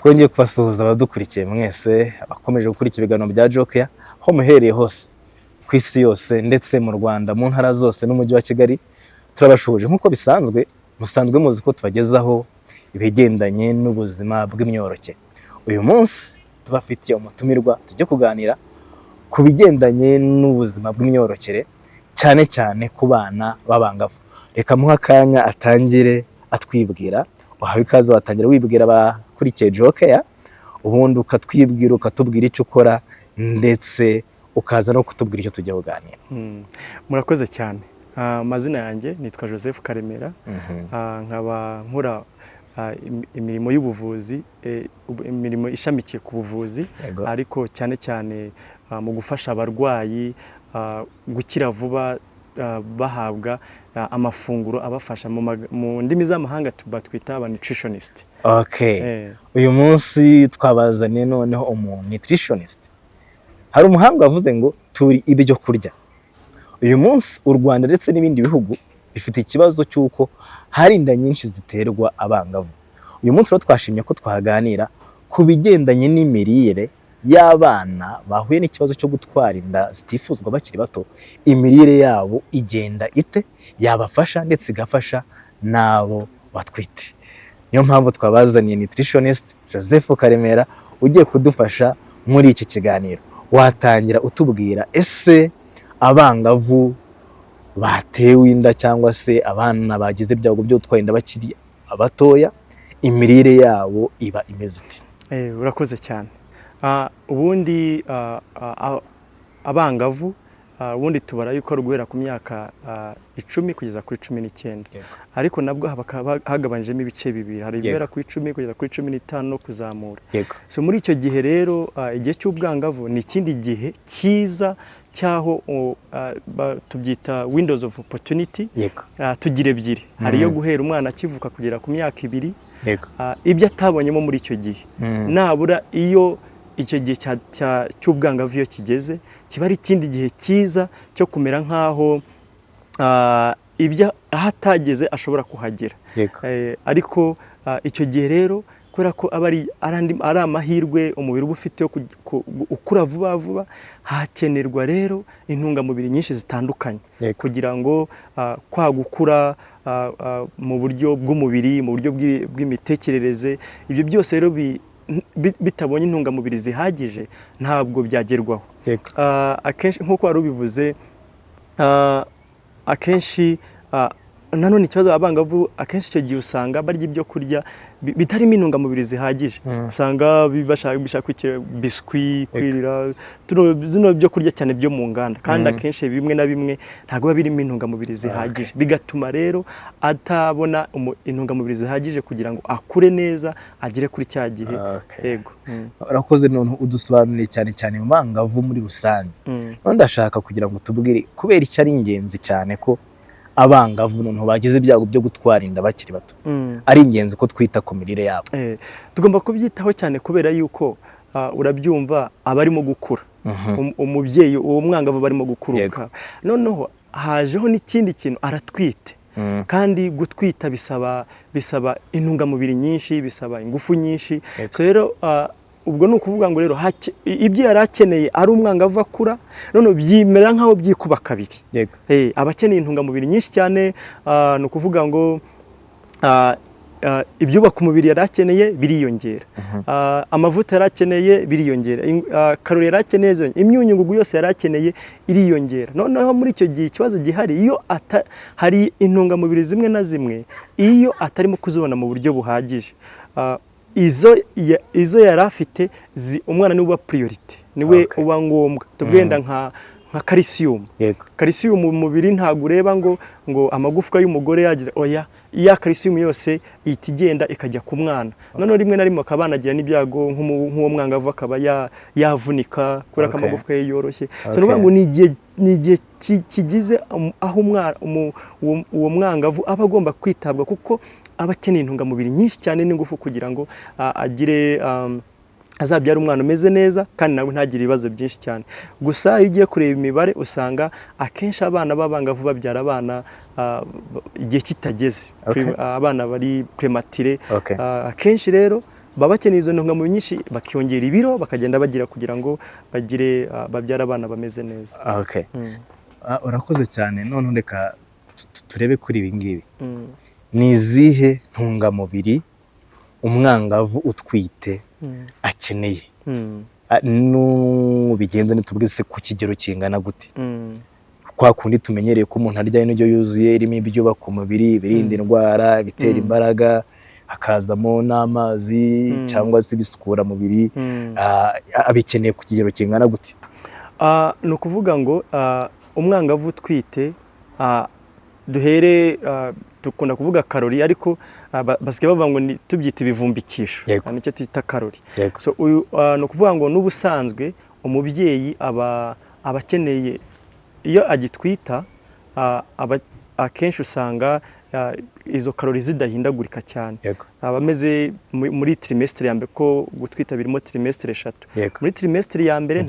twongeye kubasuhuza abadukurikiye mwese abakomeje gukurikira ibiganiro bya Jocare ho muhereye hose ku isi yose ndetse mu Rwanda mu ntara zose n'umujyi wa Kigali. Turabashuje nk'uko bisanzwe, musanzwe muzi ko tubagezaho ibigendanye n'ubuzima bw'imyororokere. Uyu munsi tubafitiye umutumirwa tujye kuganira ku bigendanye n'ubuzima bw'imyororokere, cyane cyane ku bana b'abangavu. Reka muha akanya atangire atwibwira, wahawe ikaze watangira wibwira abakurikiye Jocare, ubundi ukatwibwira ukatubwira icyo ukora ndetse ukaza no kutubwira icyo tujya kuganira. Murakoze cyane. Amazina yanjye nitwa Joseph Karemera, nkaba nkora imirimo y'ubuvuzi, imirimo ishamikiye ku buvuzi, ariko cyane cyane mu gufasha abarwayi gukira vuba, bahabwa amafunguro abafasha mu ndimi z'amahanga twita aba nutritionist. Okay. Uyu munsi twabazaniye noneho umu nutritionist. Hari umuhanga wavuze ngo turi ibyo kurya. Uyu munsi u Rwanda ndetse n'ibindi bihugu bifite ikibazo cy'uko hari inda nyinshi ziterwa abangavu. Uyu munsi rero twashimye ko twaganira ku bigendanye n'imirire y'abana bahuye n'ikibazo cyo gutwara inda zitifuzwa bakiri bato. Imirire yabo igenda ite, yabafasha ndetse igafasha nabo batwite. Niyo mpamvu twabazaniye nutritionist Joseph Karemera ugiye kudufasha muri iki kiganiro. Watangira utubwira ese abangavu batewe inda cyangwa se abana bagize ibyago byo gutwara inda bakiri abatoya, imirire yabo iba imeze ite? Urakoze cyane. Ubundi abangavu ubundi tubara yuko ari guhera ku myaka 10 kugeza kuri 19, ariko nabwo hagabanijemo ibice bibiri, hari ibera ku 10 kugeza kuri 15 no kuzamura. So muri icyo gihe rero igihe cy'ubwangavu ni ikindi gihe cyiza cyaho tubyita windows of opportunity. Tugira ebyiri, hari yo guhera umwana akivuka kugera ku myaka 2, ibyo atabonyemo muri icyo gihe nabura iyo icyo gihe cy'ubwangavu iyo kigeze kiba ari ikindi gihe cyiza cyo kumera nkaho ibyo ahatageze ashobora kuhagera. Ariko icyo gihe rero kubera ko ari amahirwe umubiri uba ufite yo ukura vuba vuba, hakenerwa rero intungamubiri nyinshi zitandukanye kugira ngo kwagukura mu buryo bw'umubiri, mu buryo bw'imitekerereze, ibyo byose rero bitabonye intungamubiri zihagije ntabwo byagerwaho. Akenshi nk'uko wari ubivuze, akenshi nanone ikibazo abangavu akenshi icyo gihe usanga barya ibyo kurya bitarimo intungamubiri zihagije. Usanga bishaka biswi, kwirira zino byo kurya cyane byo mu nganda, kandi akenshi bimwe na bimwe ntabwo birimo intungamubiri zihagije, bigatuma rero atabona intungamubiri zihagije kugira ngo akure neza agire kuri cya gihe. Yego. Urakoze. None udusobanuriye cyane cyane mu bangavu muri rusange. None ndashaka kugira ngo tubwire kubera icyo ari ingenzi cyane ko abangavu none bagize ibyago byo gutwara inda bakiri bato, ari ingenzi ko twita ku mirire yabo. Tugomba kubyitaho cyane kubera yuko urabyumva abarimo gukura, umubyeyi uwo mwangavu barimo gukuruka, noneho hajeho n'ikindi kintu aratwite. Kandi gutwita bisaba intungamubiri nyinshi, bisaba ingufu nyinshi. So rero ubwo ni ukuvuga ngo rero ibyo yari akeneye ari umwangavu akura, none byimera nkaho byikuba kabiri. Abakeneye intungamubiri nyinshi cyane, ni ukuvuga ngo ibyubaka umubiri yari akeneye biriyongera, amavuta yari akeneye biriyongera, karori yari akeneye, imyunyungugu yose yari akeneye iriyongera. Noneho muri icyo gihe ikibazo gihari, iyo hari intungamubiri zimwe na zimwe iyo atarimo kuzibona mu buryo buhagije, izo yari afite umwana niwe uba priority, niwe uba ngombwa. Tubwenda nka calcium. Calcium mu mubiri ntabwo ureba ngo amagufwa y'umugore yagize, oya, iya calcium yose ihita igenda ikajya ku mwana. Noneho rimwe na rimwe akabanagira n'ibyago nk'uwo mwangavu akaba yavunika kubera ko amagufwa ye yoroshye. So nuvuga ngo ni igihe kigize aho uwo mwangavu aba agomba kwitabwa, kuko aba akeneye intungamubiri nyinshi cyane n'ingufu kugira ngo agire azabyara umwana umeze neza kandi nawe ntagire ibibazo byinshi cyane. Gusa iyo ugiye kureba imibare usanga akenshi abana b'abangavu babyara abana igihe kitageze, abana bari premature. Akenshi rero baba bakeneye izo ntungamubiri nyinshi bakiyongera ibiro bakagenda bagira kugira ngo bagire babyara abana bameze neza. Okay. Urakoze cyane. None reka turebe kuri ibi ngibi. Ni izihe ntungamubiri umwangavu utwite akeneye? Bigenze nitubwize ku kigero kingana gute? Kwa kundi tumenyereye ko umuntu arya indyo yuzuye irimo ibyubaka umubiri, ibirinda indwara, bitera imbaraga, hakazamo n'amazi cyangwa se bisukura mubiri, abikeneye ku kigero kingana gute? Ni ukuvuga ngo umwangavu utwite duhere dukunda kuvuga karori, ariko basigaye bavuga ngo tubyita ibivumbikisho, nicyo twita karori. So ni ukuvuga ngo n'ubusanzwe umubyeyi aba akeneye, iyo agitwita akenshi usanga izo karori zidahindagurika cyane. Aba ameze muri trimestre ya mbere, ko gutwita birimo trimestre 3. Muri trimestre ya mbere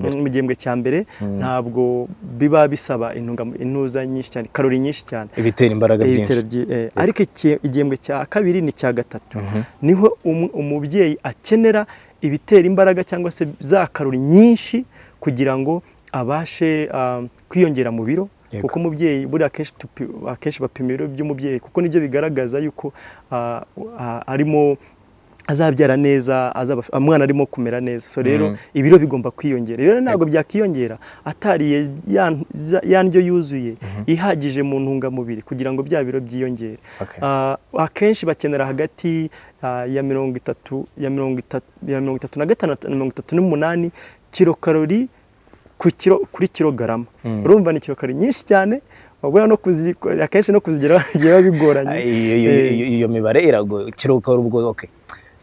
mu gihembwe cya mbere ntabwo biba bisaba intuza nyinshi cyane, karori nyinshi cyane, ibitera imbaraga byinshi. Ariko igihembwe cya kabiri ni cya gatatu niho umubyeyi akenera ibitera imbaraga cyangwa se za karori nyinshi kugira ngo abashe kwiyongera mu biro. Kuko umubyeyi buri akenshi bapima ibiro by'umubyeyi, kuko nibyo bigaragaza yuko arimo azabyara neza, umwana arimo kumera neza. So rero ibiro bigomba kwiyongera. Rero ntabwo byakiyongera atariye ya ndyo yuzuye ihagije mu ntungamubiri kugira ngo bya biro byiyongere. Akenshi bakenera hagati ya 35 na 38 kilokalori kuri kilogarama. Urumva ni kilokalori nyinshi cyane, wabona no akenshi no kuzigera biba bigoranye. Iyo mibare irago kilokalori ubwo. Okay,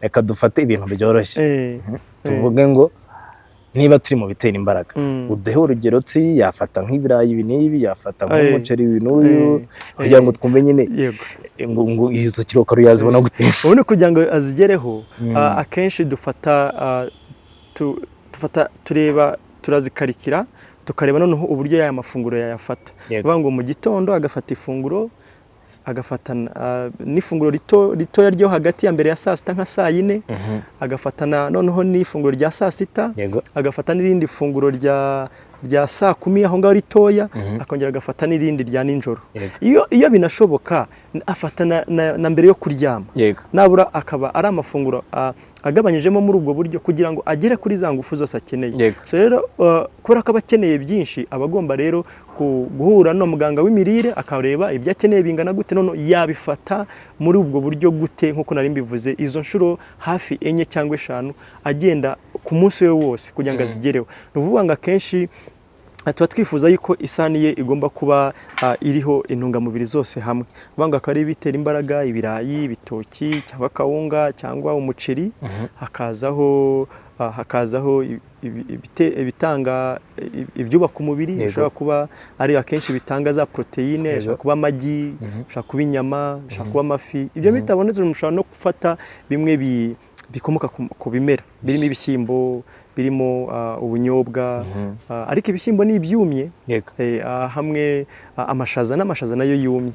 reka dufate ibintu byoroshye. Tuvuge ngo niba turi mu bitera imbaraga, uduhe urugero yafata nk'ibirayi ibi n'ibi, yafata nk'umuceri ibi n'uyu, kugira ngo twumve nyine ngo izo kilokalori yazibona gute. Ubundi kugira ngo azigereho akenshi dufata turazikarikira, tukareba noneho uburyo y'aya mafunguro yayafata. Bivuga ngo mu gitondo agafata ifunguro, agafata n'ifunguro ritoya ryo hagati ya mbere ya saa sita nka saa 4, agafata noneho n'ifunguro rya saa 6, agafata n'irindi funguro rya saa 10 aho ngaho ritoya, akongera agafata n'irindi rya ninjoro. Iyo binashoboka afata na mbere yo kuryama. Nabura akaba ari amafunguro agabanyijemo muri ubwo buryo kugira ngo agere kuri za ngufu zose akeneye. So rero kubera ko abakeneye byinshi, abagomba rero guhura no muganga w'imirire akareba ibyo akeneye bingana gute, none yabifata muri ubwo buryo gute, nkuko nari mbivuze izo nshuro hafi 4 cyangwa 5 agenda ku munsi we wose kugira ngo azigereho. Nuvuga ngo akenshi tuba twifuza yuko isani ye igomba kuba iriho intungamubiri zose hamwe. Banga akari bitera imbaraga, ibirayi, ibitoki cyangwa kawunga cyangwa umuceri, hakazaho ibitanga ibyubaka umubiri, bishobora kuba ari akenshi bitanga za proteine, bishobora kuba amagi, bishobora kuba inyama, bishobora kuba amafi. Ibyo bitabonetse mushobora no gufata bimwe bikomoka ku bimera, birimo ibishyimbo, birimo ubunyobwa, ariko ibishyimbo ni ibyumye, hamwe amashaza nayo yumye.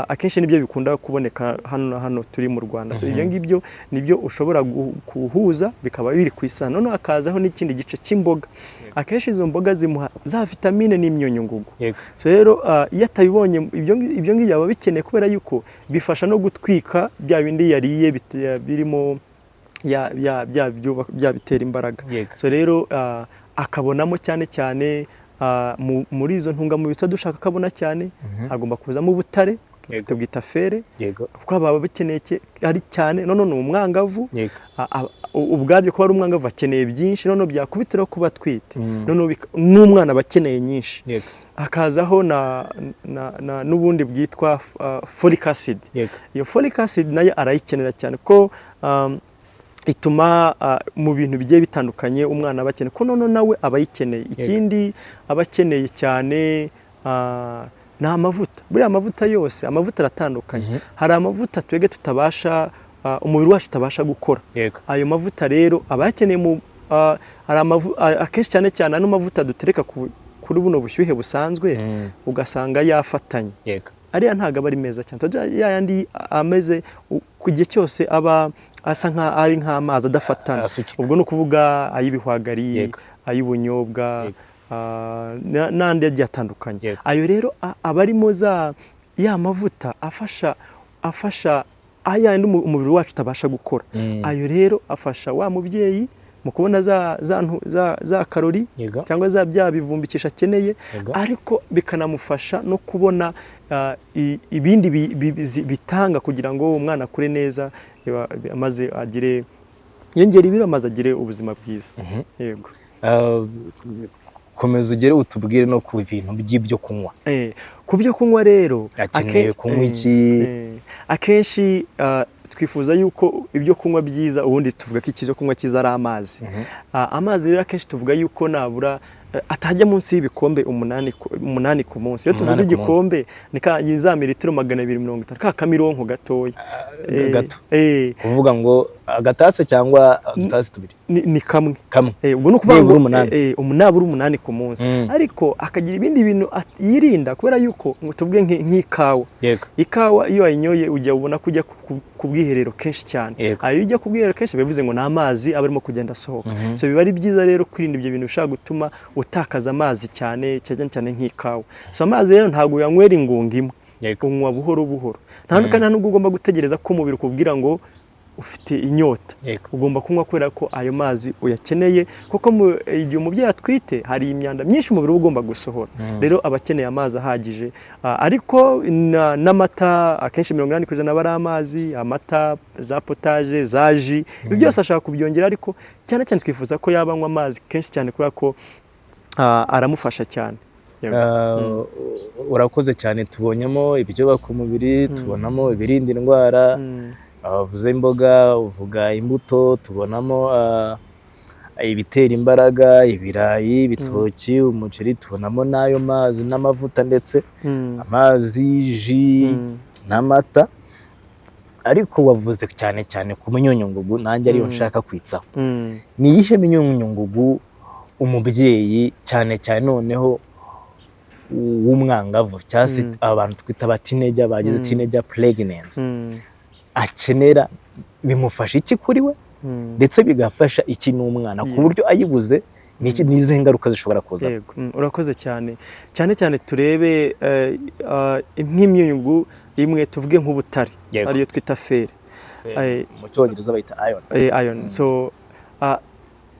Akenshi nibyo bikunda kuboneka hano turi mu Rwanda. So ibyo ngibyo nibyo ushobora kuhuza bikaba biri ku isano. None akazaho n'ikindi gice cy'imboga. Akenshi izo mboga zimuha za vitamine n'imyunyungugu. So rero iyo atabibonye ibyo ngibyo aba bikeneye, kubera yuko bifasha no gutwika bya bindi yariye birimo bya bitera imbaraga. So rero akabonamo cyane muri izo ntungamubiri dushaka kabona cyane, agomba kuzamo ubutare, tubwita fere, kuko baba bikeneye ari cyane. None umwangavu ubwabyo kuba ari umwangavu akeneye byinshi, none byakubitiraho kuba twite, none n'umwana bakeneye nyinshi. Hakazaho n'ubundi bwitwa folic acid. Iyo folic acid nayo arayikenera cyane ko ituma mu bintu bigiye bitandukanye umwana abakeneye, ko none nawe abayikeneye. Ikindi abakeneye cyane ni amavuta. Buriya amavuta yose, amavuta aratandukanye. Hari amavuta twege tutabasha, umubiri wacu utabasha gukora. Ayo mavuta rero abakeneye akenshi cyane ano mavuta dutereka kuri buno bushyuhe busanzwe, ugasanga yafatanye. Ariya ntago aba ari meza cyane. Yayandi ameze ariko igihe cyose aba asa ari nk'amazi adafatana, ubwo ni ukuvuga ay'ibihwagari, ay'ubunyobwa n'andi agiye atandukanye. Ayo rero aba arimo ya mavuta afasha ayandi umubiri wacu utabasha gukora. Ayo rero afasha wa mubyeyi mu kubona za karori cyangwa bya bivumbikisha akeneye, ariko bikanamufasha no kubona ibindi bitanga kugira ngo umwana akure neza, maze yongere ibiro, maze agire ubuzima bwiza. Yego. Komeza ugere utubwire no ku bintu by'ibyo kunywa. Ku byo kunywa rero akeneye kunywa iki? Akenshi twifuza yuko ibyo kunywa byiza, ubundi tuvuga ko icyo kunywa cyiza ari amazi. Amazi rero akenshi tuvuga yuko nabura atajya munsi y'ibikombe 8 ku munsi. Iyo tuvuze igikombe ni za mililitiro 250, ka kamironko gatoya gato, kuvuga ngo agatase cyangwa udutasi tubiri ni kamwe. Ubwo ni ukuvuga ngo nabura 8 ku munsi, ariko akagira ibindi bintu yirinda, kubera yuko tuvuge nk'ikawa. Ikawa iyo ayinyoye ujya ubona kujya ku bwiherero kenshi cyane. Ayo ujya ku bwiherero kenshi bivuze ngo n'amazi aba arimo kugenda asohoka. So biba ari byiza rero kwirinda ibyo bintu bishaka gutuma utakaza amazi cyane nk'ikawa. So amazi rero ntabwo yanywera ingunga imwe, unywa buhoro buhoro. Nta nubwo ugomba gutegereza ko umubiri ukubwira ngo ufite inyota. Ugomba kunywa kubera ko ayo mazi uyakeneye, kuko igihe umubyeyi atwite hari imyanda myinshi umubiri uba ugomba gusohora. Rero aba akeneye amazi ahagije, ariko n'amata akenshi 80% aba ari amazi. Amata, za potaje, za ji, ibyo byose ashaka kubyongera, ariko cyane cyane twifuza ko yabanywa amazi kenshi cyane kubera ko aramufasha cyane. Urakoze cyane. Tubonyemo ibyubaka umubiri, tubonamo ibirinda indwara, abavuze imboga, uvuga imbuto, tubonamo ibitera imbaraga, ibirayi, ibitoki, umuceri, tubonamo n'ayo mazi n'amavuta, ndetse amazi, ji n'amata. Ariko wavuze cyane cyane ku myunyungugu, nanjye ariyo nshaka kwitsaho. Ni iyihe myunyungugu umubyeyi cyane cyane noneho w'umwangavu, cyangwa se abantu twita aba teenager, bagize teenager pregnancy, akenera? Bimufasha iki kuri we, ndetse bigafasha iki n'umwana, ku buryo ayibuze n'izihe ngaruka zishobora kuza? Urakoze cyane cyane. Turebe nk'imyunyungu imwe, tuvuge nk'ubutare, ariyo twita feri, mu cyongereza bayita iron. So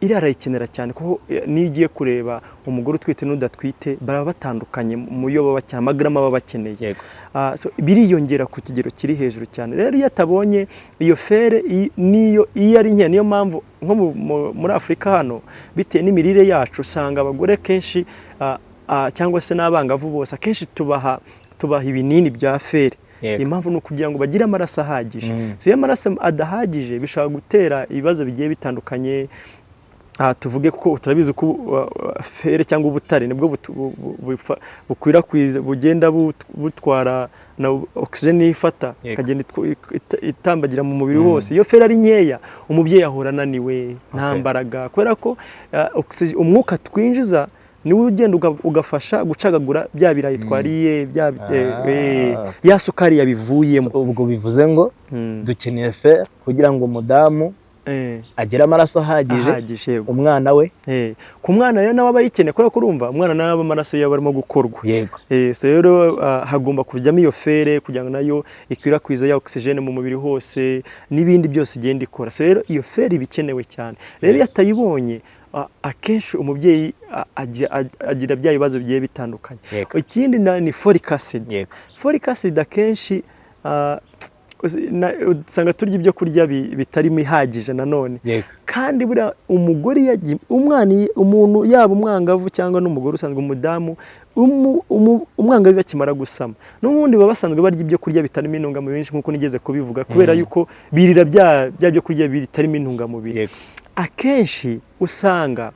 iriya arayikenera cyane, kuko niyo ugiye kureba umugore utwite n'udatwite baba batandukanye mu yo baba cyane, amagarama baba bakeneye. So biriyongera ku kigero kiri hejuru cyane. Rero iyo atabonye iyo fere, iyo ari nke, niyo mpamvu nko muri Afurika hano, bitewe n'imirire yacu, usanga abagore kenshi cyangwa se n'abangavu bose akenshi tubaha ibinini bya fere. Impamvu ni ukugira ngo bagire amaraso ahagije. So iyo amaraso adahagije bishobora gutera ibibazo bigiye bitandukanye. Tuvuge ko turabizi ko fere cyangwa ubutare nibwo bukwirakwiza, bugenda butwara na oxygen ifata, kagenda itambagira mu mubiri wose. Iyo fere ari nkeya, umubyeyi ahora ananiwe, nta mbaraga, kubera ko umwuka twinjiza niwe ugenda ugafasha gucagagura bya birayi twariye, ya sukari yabivuyemo. Ubwo bivuze ngo dukeneye fere kugira ngo umudamu agira amaraso ahagije, umwana we. Ku mwana rero nawe aba yikeneye, kubera ko urumva umwana nawe amaraso yaba arimo gukorwa. So rero hagomba kujyamo iyo fere kugira ngo nayo ikwirakwiza ya oxygen mu mubiri hose, n'ibindi byose igenda ikora. So rero iyo fere ibikenewe cyane. Rero iyo atayibonye, akenshi umubyeyi agira bya bibazo bigiye bitandukanye. Ikindi ni folic acid. Folic acid akenshi usanga turya ibyo kurya bitarimo ihagije nanone. Kandi buriya umugore yagiye umuntu, yaba umwangavu cyangwa n'umugore usanzwe, umudamu, umwangavu bakimara gusama, n'ubundi baba basanzwe barya ibyo kurya bitarimo intungamubiri nyinshi, nk'uko nigeze kubivuga, kubera yuko birira bya byo kurya bitarimo intungamubiri. Akenshi usanga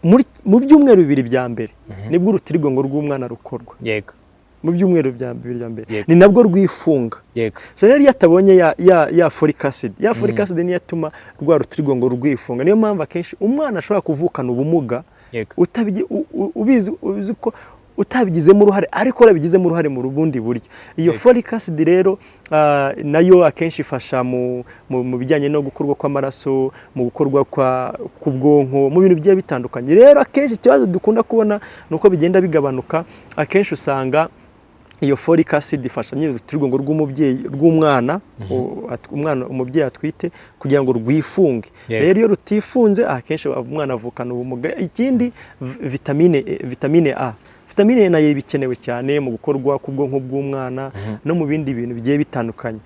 mu byumweru 2 bya mbere nibwo urutirigongo rw'umwana rukorwa. Mu byumweru bya mbere ni nabwo rwifunga. So rero iyo atabonye ya folic acid, niyo yatuma rwa rutirigongo rwifunga. Niyo mpamvu akenshi umwana ashobora kuvukana ubumuga uzi ko utabigizemo uruhare ariko urabigizemo uruhare mu bundi buryo. Iyo folic acid rero nayo akenshi ifasha mu bijyanye no gukorwa kw'amaraso, mu gukorwa k'ubwonko, mu bintu bigiye bitandukanye. Rero akenshi ikibazo dukunda kubona nuko bigenda bigabanuka. Akenshi usanga iyo folic acid ifasha urutirigongo rw'umwana, umubyeyi atwite kugira ngo rwifunge. Rero iyo rutifunze akenshi umwana avukana ubumuga. Ikindi vitamine A. Vitamine nayo bikenewe cyane mu gukorwa k'ubwonko bw'umwana no mu bindi bintu bigiye bitandukanye.